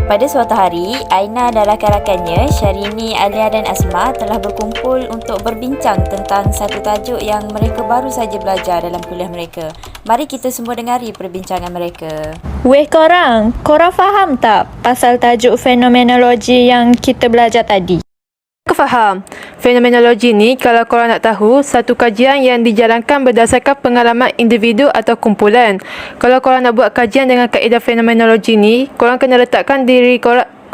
Pada suatu hari, Aina dan rakan-rakannya, Syahrini, Alia dan Asma telah berkumpul untuk berbincang tentang satu tajuk yang mereka baru saja belajar dalam kuliah mereka. Mari kita semua dengari perbincangan mereka. Weh korang faham tak pasal tajuk fenomenologi yang kita belajar tadi? Aku faham. Fenomenologi ni kalau korang nak tahu, satu kajian yang dijalankan berdasarkan pengalaman individu atau kumpulan. Kalau korang nak buat kajian dengan kaedah fenomenologi ni, korang kena letakkan diri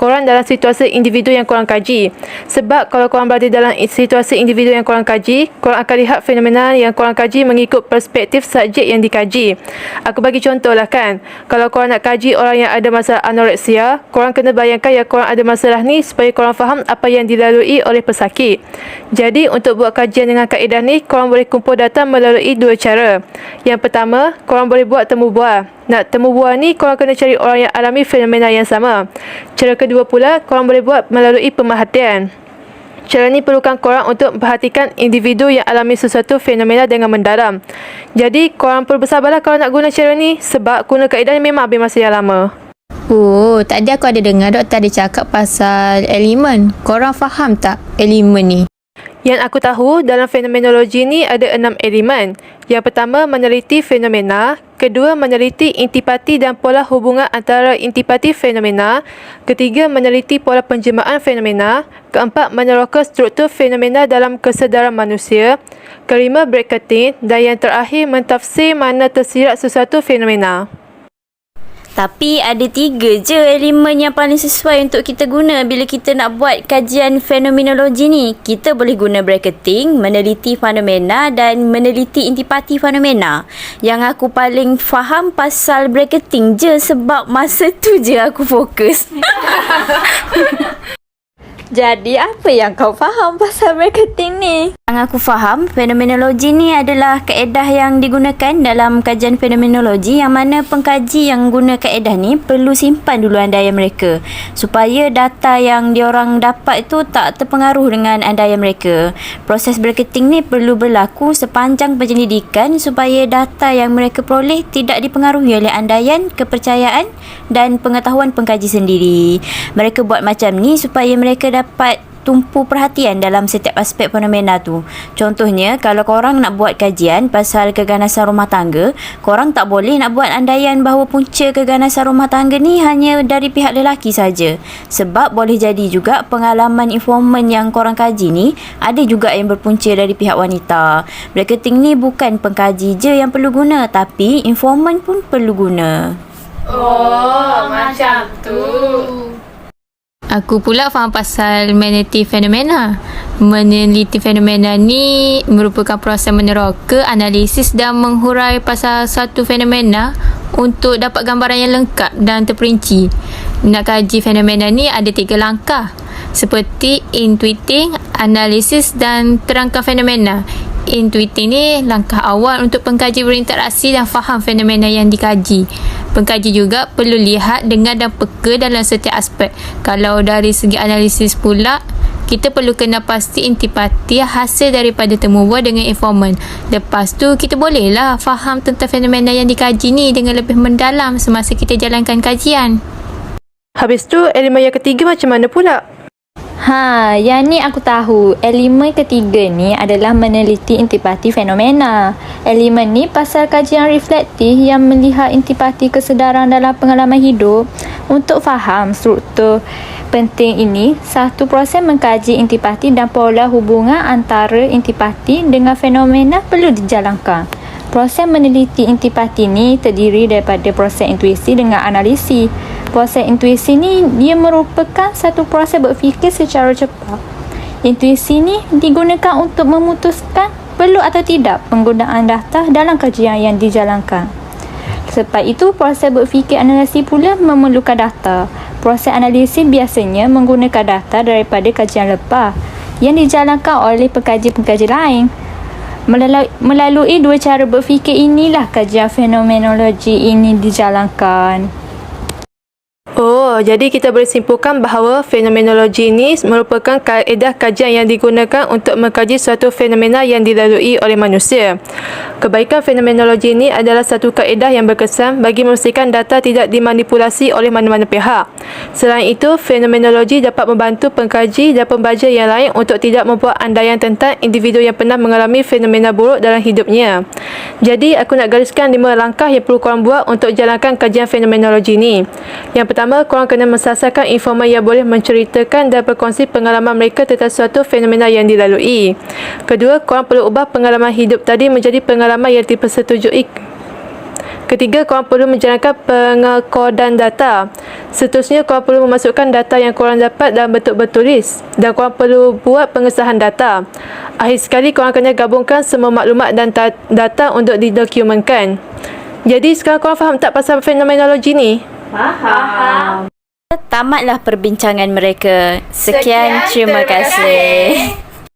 korang dalam situasi individu yang korang kaji. Sebab kalau korang berada dalam situasi individu yang korang kaji, korang akan lihat fenomena yang korang kaji mengikut perspektif subjek yang dikaji. Aku bagi contoh lah kan. Kalau korang nak kaji orang yang ada masalah anoreksia, korang kena bayangkan yang korang ada masalah ni supaya korang faham apa yang dilalui oleh pesakit. Jadi untuk buat kajian dengan kaedah ni, korang boleh kumpul data melalui dua cara. Yang pertama, korang boleh buat temu bual. Nak temu bual ni, korang kena cari orang yang alami fenomena yang sama. Cara kedua pula, korang boleh buat melalui pemerhatian. Cara ni perlukan korang untuk memperhatikan individu yang alami sesuatu fenomena dengan mendalam. Jadi, korang perlu bersabarlah kalau nak guna cara ni, sebab guna kaedah ni memang ambil masa yang lama. Oh, tadi aku ada dengar doktor ada cakap pasal elemen. Korang faham tak elemen ni? Yang aku tahu, dalam fenomenologi ni ada 6 elemen. Yang pertama, meneliti fenomena. Kedua, meneliti intipati dan pola hubungan antara intipati fenomena. Ketiga, meneliti pola penjelmaan fenomena. Keempat, meneroka struktur fenomena dalam kesedaran manusia. Kelima, bracketing. Dan yang terakhir, mentafsir mana tersirat sesuatu fenomena. Tapi ada 3 je elemen yang paling sesuai untuk kita guna bila kita nak buat kajian fenomenologi ni. Kita boleh guna bracketing, meneliti fenomena dan meneliti intipati fenomena. Yang aku paling faham pasal bracketing je sebab masa tu je aku fokus. Jadi apa yang kau faham pasal marketing ni? Yang aku faham, fenomenologi ni adalah kaedah yang digunakan dalam kajian fenomenologi yang mana pengkaji yang guna kaedah ni perlu simpan dulu andaian mereka supaya data yang diorang dapat itu tak terpengaruh dengan andaian mereka. Proses bracketing ni perlu berlaku sepanjang penyelidikan supaya data yang mereka peroleh tidak dipengaruhi oleh andaian, kepercayaan dan pengetahuan pengkaji sendiri. Mereka buat macam ni supaya mereka dapat tumpu perhatian dalam setiap aspek fenomena tu. Contohnya, kalau korang nak buat kajian pasal keganasan rumah tangga, korang tak boleh nak buat andaian bahawa punca keganasan rumah tangga ni hanya dari pihak lelaki saja. Sebab boleh jadi juga pengalaman informan yang korang kaji ni ada juga yang berpunca dari pihak wanita. Bracketing ni bukan pengkaji je yang perlu guna, tapi informan pun perlu guna. Oh, macam tu. Aku pula faham pasal meneliti fenomena. Meneliti fenomena ni merupakan proses meneroka, analisis dan menghurai pasal satu fenomena untuk dapat gambaran yang lengkap dan terperinci. Nak kaji fenomena ni ada 3 langkah, seperti intuiting, analisis dan terangkan fenomena. Intuiting ni langkah awal untuk pengkaji berinteraksi dan faham fenomena yang dikaji. Pengkaji juga perlu lihat, dengar dan peka dalam setiap aspek. Kalau dari segi analisis pula, kita perlu kenal pasti intipati hasil daripada temu bual dengan informan. Lepas tu, kita bolehlah faham tentang fenomena yang dikaji ni dengan lebih mendalam semasa kita jalankan kajian. Habis tu, elemen yang ketiga macam mana pula? Yang ni aku tahu. Elemen ketiga ni adalah meneliti intipati fenomena. Elemen ni pasal kajian reflektif yang melihat intipati kesedaran dalam pengalaman hidup. Untuk faham struktur penting ini, satu proses mengkaji intipati dan pola hubungan antara intipati dengan fenomena perlu dijalankan. Proses meneliti intipati ni terdiri daripada proses intuisi dengan analisis. Proses intuisi ni dia merupakan satu proses berfikir secara cepat. Intuisi ni digunakan untuk memutuskan perlu atau tidak penggunaan data dalam kajian yang dijalankan. Sebab itu, proses berfikir analisis pula memerlukan data. Proses analisis biasanya menggunakan data daripada kajian lepas yang dijalankan oleh pengkaji-pengkaji lain. Melalui 2 cara berfikir inilah kajian fenomenologi ini dijalankan. Oh, jadi kita boleh simpulkan bahawa fenomenologi ini merupakan kaedah kajian yang digunakan untuk mengkaji suatu fenomena yang dilalui oleh manusia. Kebaikan fenomenologi ini adalah satu kaedah yang berkesan bagi memastikan data tidak dimanipulasi oleh mana-mana pihak. Selain itu, fenomenologi dapat membantu pengkaji dan pembaca yang lain untuk tidak membuat andaian tentang individu yang pernah mengalami fenomena buruk dalam hidupnya. Jadi, aku nak gariskan 5 langkah yang perlu korang buat untuk jalankan kajian fenomenologi ini. Yang pertama, korang kena mensasarkan informan yang boleh menceritakan dan berkongsi pengalaman mereka tentang suatu fenomena yang dilalui. Kedua, korang perlu ubah pengalaman hidup tadi menjadi pengalaman yang dipersetujui. Ketiga, korang perlu menjalankan pengekodan data. Seterusnya, korang perlu memasukkan data yang korang dapat dalam bentuk bertulis dan korang perlu buat pengesahan data. Akhir sekali, korang kena gabungkan semua maklumat dan data untuk didokumentkan. Jadi, sekarang korang faham tak pasal fenomenologi ni? Tamatlah perbincangan mereka. Sekian terima kasih.